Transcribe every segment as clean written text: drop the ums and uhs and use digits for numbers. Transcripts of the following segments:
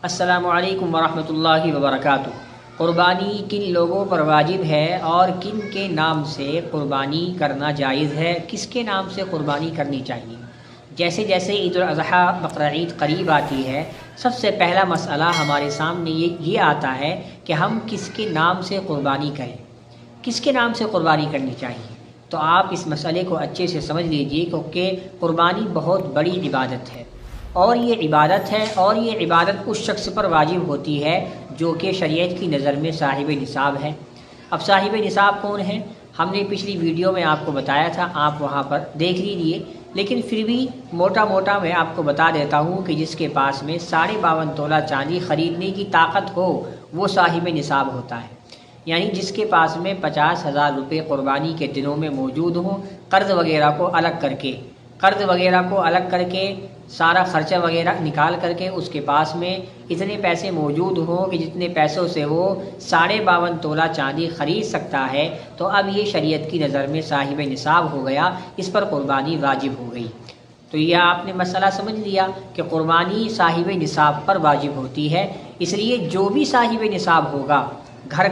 السلام علیکم ورحمۃ اللہ وبرکاتہ۔ قربانی کن لوگوں پر واجب ہے اور کن کے نام سے قربانی کرنا جائز ہے، کس کے نام سے قربانی کرنی چاہیے؟ جیسے جیسے عید الاضحیٰ بقرہ عید قریب آتی ہے، سب سے پہلا مسئلہ ہمارے سامنے یہ آتا ہے کہ ہم کس کے نام سے قربانی کریں، کس کے نام سے قربانی کرنی چاہیے۔ تو آپ اس مسئلے کو اچھے سے سمجھ لیجئے، کیونکہ قربانی بہت بڑی عبادت ہے اور یہ عبادت اس شخص پر واجب ہوتی ہے جو کہ شریعت کی نظر میں صاحب نصاب ہے۔ اب صاحب نصاب کون ہے؟ ہم نے پچھلی ویڈیو میں آپ کو بتایا تھا، آپ وہاں پر دیکھ لیجئے، لیکن پھر بھی موٹا میں آپ کو بتا دیتا ہوں کہ جس کے پاس میں 52.5 تولہ چاندی خریدنے کی طاقت ہو وہ صاحب نصاب ہوتا ہے۔ یعنی جس کے پاس میں 50,000 روپے قربانی کے دنوں میں موجود ہوں، قرض وغیرہ کو الگ کر کے سارا خرچہ وغیرہ نکال کر کے اس کے پاس میں اتنے پیسے موجود ہوں کہ جتنے پیسوں سے وہ 52.5 تولہ چاندی خرید سکتا ہے، تو اب یہ شریعت کی نظر میں صاحب نصاب ہو گیا، اس پر قربانی واجب ہو گئی۔ تو یہ آپ نے مسئلہ سمجھ لیا کہ قربانی صاحب نصاب پر واجب ہوتی ہے، اس لیے جو بھی صاحب نصاب ہوگا، گھر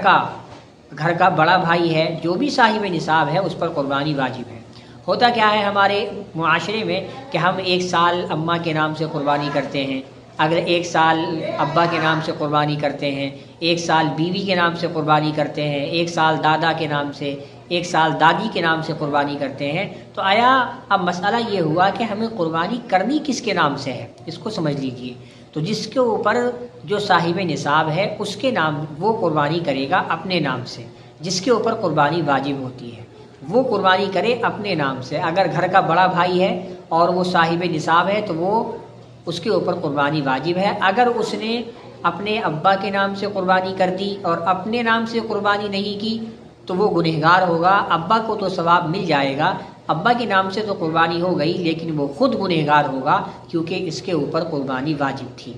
کا بڑا بھائی ہے، جو بھی صاحب نصاب ہے اس پر قربانی واجب ہے۔ ہوتا کیا ہے ہمارے معاشرے میں کہ ہم 1 سال اماں کے نام سے قربانی کرتے ہیں، اگر 1 سال ابا کے نام سے قربانی کرتے ہیں، 1 سال بیوی کے نام سے قربانی کرتے ہیں، 1 سال دادا کے نام سے، 1 سال دادی کے نام سے قربانی کرتے ہیں، تو آیا اب مسئلہ یہ ہوا کہ ہمیں قربانی کرنی کس کے نام سے ہے، اس کو سمجھ لیجئے۔ تو جس کے اوپر جو صاحب نصاب ہے اس کے نام وہ قربانی کرے گا اپنے نام سے، جس کے اوپر قربانی واجب ہوتی ہے وہ قربانی کرے اپنے نام سے۔ اگر گھر کا بڑا بھائی ہے اور وہ صاحب نصاب ہے تو وہ اس کے اوپر قربانی واجب ہے۔ اگر اس نے اپنے ابا کے نام سے قربانی کر دی اور اپنے نام سے قربانی نہیں کی تو وہ گنہگار ہوگا۔ ابا کو تو ثواب مل جائے گا، ابا کے نام سے تو قربانی ہو گئی، لیکن وہ خود گنہگار ہوگا کیونکہ اس کے اوپر قربانی واجب تھی۔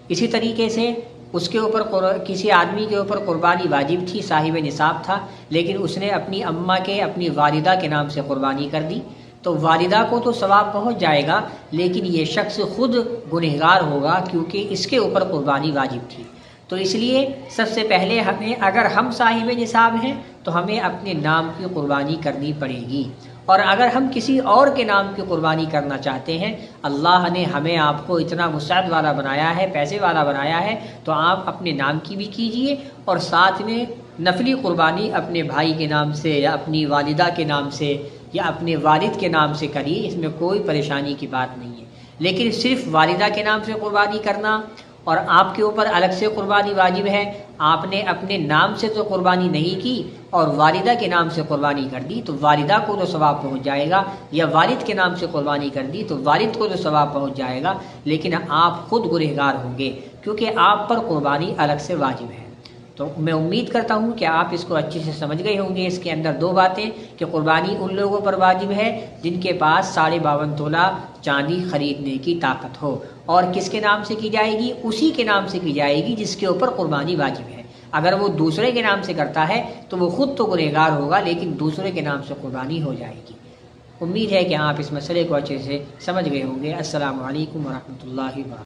اسی طریقے سے اس کے اوپر کسی آدمی کے اوپر قربانی واجب تھی، صاحب نصاب تھا، لیکن اس نے اپنی اماں کے، اپنی والدہ کے نام سے قربانی کر دی، تو والدہ کو تو ثواب پہنچ جائے گا، لیکن یہ شخص خود گنہگار ہوگا کیونکہ اس کے اوپر قربانی واجب تھی۔ تو اس لیے سب سے پہلے اگر ہم صاحب نصاب ہیں تو ہمیں اپنے نام کی قربانی کرنی پڑے گی، اور اگر ہم کسی اور کے نام کی قربانی کرنا چاہتے ہیں، اللہ نے ہمیں آپ کو اتنا وسعت والا بنایا ہے، پیسے والا بنایا ہے، تو آپ اپنے نام کی بھی کیجئے اور ساتھ میں نفلی قربانی اپنے بھائی کے نام سے یا اپنی والدہ کے نام سے یا اپنے والد کے نام سے کریے، اس میں کوئی پریشانی کی بات نہیں ہے۔ لیکن صرف والدہ کے نام سے قربانی کرنا اور آپ کے اوپر الگ سے قربانی واجب ہے، آپ نے اپنے نام سے تو قربانی نہیں کی اور والدہ کے نام سے قربانی کر دی تو والدہ کو تو ثواب پہنچ جائے گا، یا والد کے نام سے قربانی کر دی تو والد کو تو ثواب پہنچ جائے گا، لیکن آپ خود گنہگار ہوں گے کیونکہ آپ پر قربانی الگ سے واجب ہے۔ تو میں امید کرتا ہوں کہ آپ اس کو اچھے سے سمجھ گئے ہوں گے۔ اس کے اندر 2 باتیں کہ قربانی ان لوگوں پر واجب ہے جن کے پاس 52.5 تولہ چاندی خریدنے کی طاقت ہو، اور کس کے نام سے کی جائے گی؟ اسی کے نام سے کی جائے گی جس کے اوپر قربانی واجب ہے۔ اگر وہ دوسرے کے نام سے کرتا ہے تو وہ خود تو گنہگار ہوگا، لیکن دوسرے کے نام سے قربانی ہو جائے گی۔ امید ہے کہ آپ اس مسئلے کو اچھے سے سمجھ گئے ہوں گے۔ السلام علیکم ورحمۃ اللہ وبرکاتہ۔